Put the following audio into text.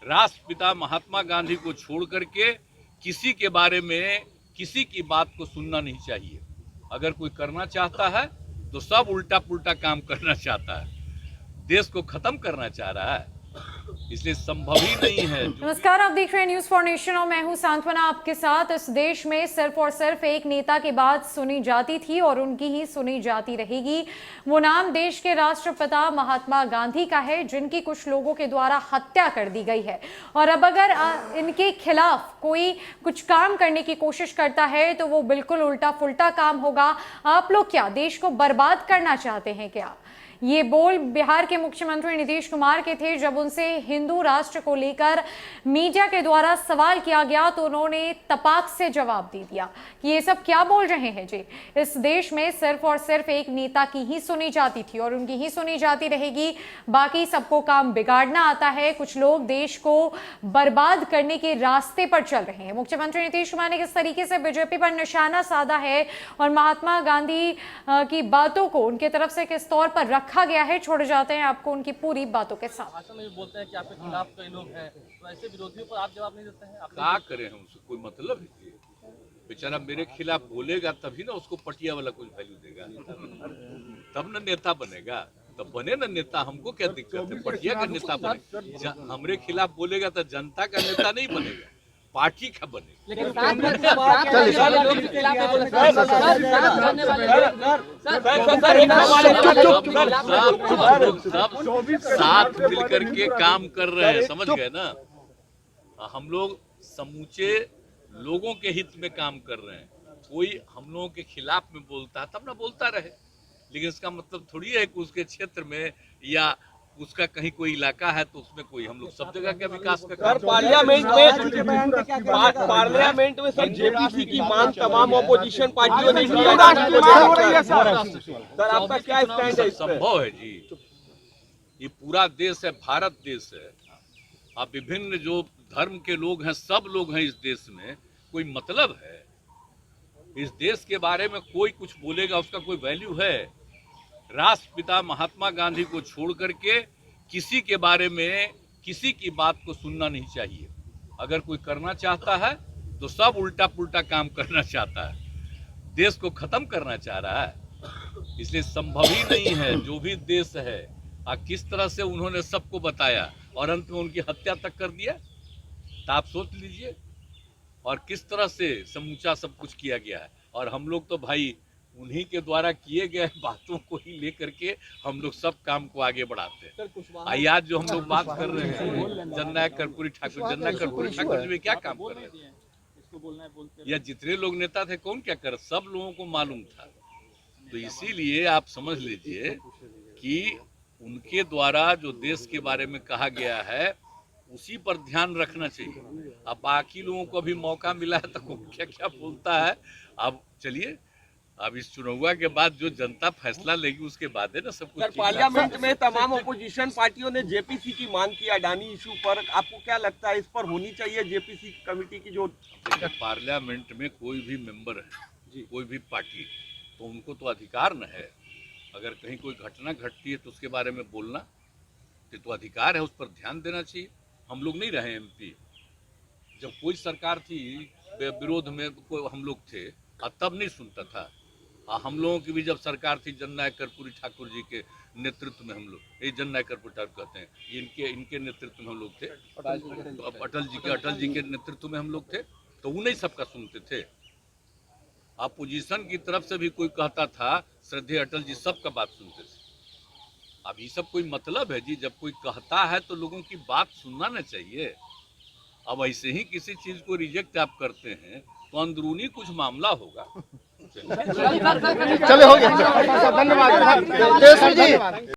राष्ट्रपिता महात्मा गांधी को छोड़ करके किसी के बारे में किसी की बात को सुनना नहीं चाहिए। अगर कोई करना चाहता है तो सब उल्टा पुल्टा काम करना चाहता है, देश को खत्म करना चाह रहा है, इसलिए संभव ही नहीं है। नमस्कार, आप देख रहे हैं न्यूज फॉर नेशन और मैं हूं सांत्वना आपके साथ। इस देश में सिर्फ और सिर्फ एक नेता की बात सुनी जाती थी और उनकी ही सुनी जाती रहेगी। वो नाम देश के राष्ट्रपिता महात्मा गांधी का है, जिनकी कुछ लोगों के द्वारा हत्या कर दी गई है। और अब अगर इनके खिलाफ कोई कुछ काम करने की कोशिश करता है तो वो बिल्कुल उल्टा फुल्टा काम होगा। आप लोग क्या देश को बर्बाद करना चाहते हैं क्या? ये बोल बिहार के मुख्यमंत्री नीतीश कुमार के थे। जब उनसे हिंदू राष्ट्र को लेकर मीडिया के द्वारा सवाल किया गया तो उन्होंने तपाक से जवाब दे दिया कि ये सब क्या बोल रहे हैं जी। इस देश में सिर्फ और सिर्फ एक नेता की ही सुनी जाती थी और उनकी ही सुनी जाती रहेगी। बाकी सबको काम बिगाड़ना आता है। कुछ लोग देश को बर्बाद करने के रास्ते पर चल रहे हैं। मुख्यमंत्री नीतीश कुमार ने किस तरीके से बीजेपी पर निशाना साधा है और महात्मा गांधी की बातों को उनके तरफ से किस तौर पर रखा गया है, छोड़ जाते हैं आपको उनकी पूरी बातों के साथ। भाषण में बोलते हैं कि आपके खिलाफ कई लोग हैं, तो ऐसे विरोधियों पर आप जवाब नहीं देते हैं। क्या करें हम, उससे कोई मतलब है? बेचारा मेरे खिलाफ बोलेगा तभी ना उसको पटिया वाला कुछ वैल्यू देगा, तब ना नेता बनेगा। तब बने ना नेता, हमको क्या दिक्कत है? पटिया का नेता बने। हमरे खिलाफ बोलेगा तो जनता का नेता नहीं बनेगा, पार्टी का बनेगा। लेकिन सब साथ मिल करके काम कर रहे हैं, समझ गए ना? हम लोग समूचे लोगों के हित में काम कर रहे हैं। कोई हम लोगों के खिलाफ में बोलता है तब ना बोलता रहे, लेकिन इसका मतलब थोड़ी है कि उसके क्षेत्र में या उसका कहीं कोई इलाका है तो उसमें कोई हम लोग सब जगह का विकास कर। पार्लियामेंट में सर जेपीसी की मांग तमाम ऑपोजिशन पार्टियों ने की है। सर आपका क्या स्टैंड है? संभव है जी, ये पूरा देश है, भारत देश है। अब विभिन्न जो धर्म के लोग हैं, सब लोग हैं इस देश में। कोई मतलब है? इस देश के बारे में कोई कुछ बोलेगा उसका कोई वैल्यू है? राष्ट्रपिता महात्मा गांधी को छोड़ करके किसी के बारे में किसी की बात को सुनना नहीं चाहिए। अगर कोई करना चाहता है तो सब उल्टा पुल्टा काम करना चाहता है, देश को खत्म करना चाह रहा है, इसलिए संभव ही नहीं है। जो भी देश है किस तरह से उन्होंने सबको बताया और अंत में उनकी हत्या तक कर दिया, तो आप सोच लीजिए। और किस तरह से समूचा सब कुछ किया गया है। और हम लोग तो भाई उन्हीं के द्वारा किए गए बातों को ही लेकर के हम लोग सब काम को आगे बढ़ाते हैं। आज जो हम लोग बात कर रहे हैं जननायक कर्पूरी ठाकुर, जननायक कर्पूरी ठाकुर जी में क्या काम कर रहे हैं? या जितने लोग नेता थे कौन क्या कर, सब लोगों को मालूम था। तो इसीलिए आप समझ लीजिए कि उनके द्वारा जो देश के बारे में कहा गया है उसी पर ध्यान रखना चाहिए। अब बाकी लोगों को भी मौका मिला है तो क्या क्या बोलता है। अब चलिए, अब इस चुनाव के बाद जो जनता फैसला लेगी उसके बाद है ना सब कुछ। सर पार्लियामेंट में तमाम ऑपोजिशन पार्टियों ने जेपीसी की मांग की अडानी इशू पर, आपको क्या लगता है इस पर होनी चाहिए जेपीसी कमेटी की? जो पार्लियामेंट में कोई भी मेंबर है, कोई भी पार्टी, तो उनको तो अधिकार न है। अगर कहीं कोई घटना घटती है तो उसके बारे में बोलना तो अधिकार है, उस पर ध्यान देना चाहिए। हम लोग नहीं रहे एमपी, जब कोई सरकार थी विरोध में हम लोग थे तब नहीं सुनता था। हम लोगों की भी जब सरकार थी जननायक कर्पूरी ठाकुर जी के नेतृत्व में, हम लोग ये जननायक कर्पूरी ठाकुर कहते हैं, इनके नेतृत्व में हम लोग थे। अटल जी के नेतृत्व में हम लोग थे, तो उन्हीं सबका सुनते थे। अपोजिशन की तरफ से भी कोई कहता था श्रद्धेय अटल जी, सबका बात सुनते थे। अब ये सब कोई मतलब है जी? जब कोई कहता है तो लोगों की बात सुनना ना चाहिए। अब ऐसे ही किसी चीज को रिजेक्ट आप करते हैं तो अंदरूनी कुछ मामला होगा। चले हो गया, धन्यवाद।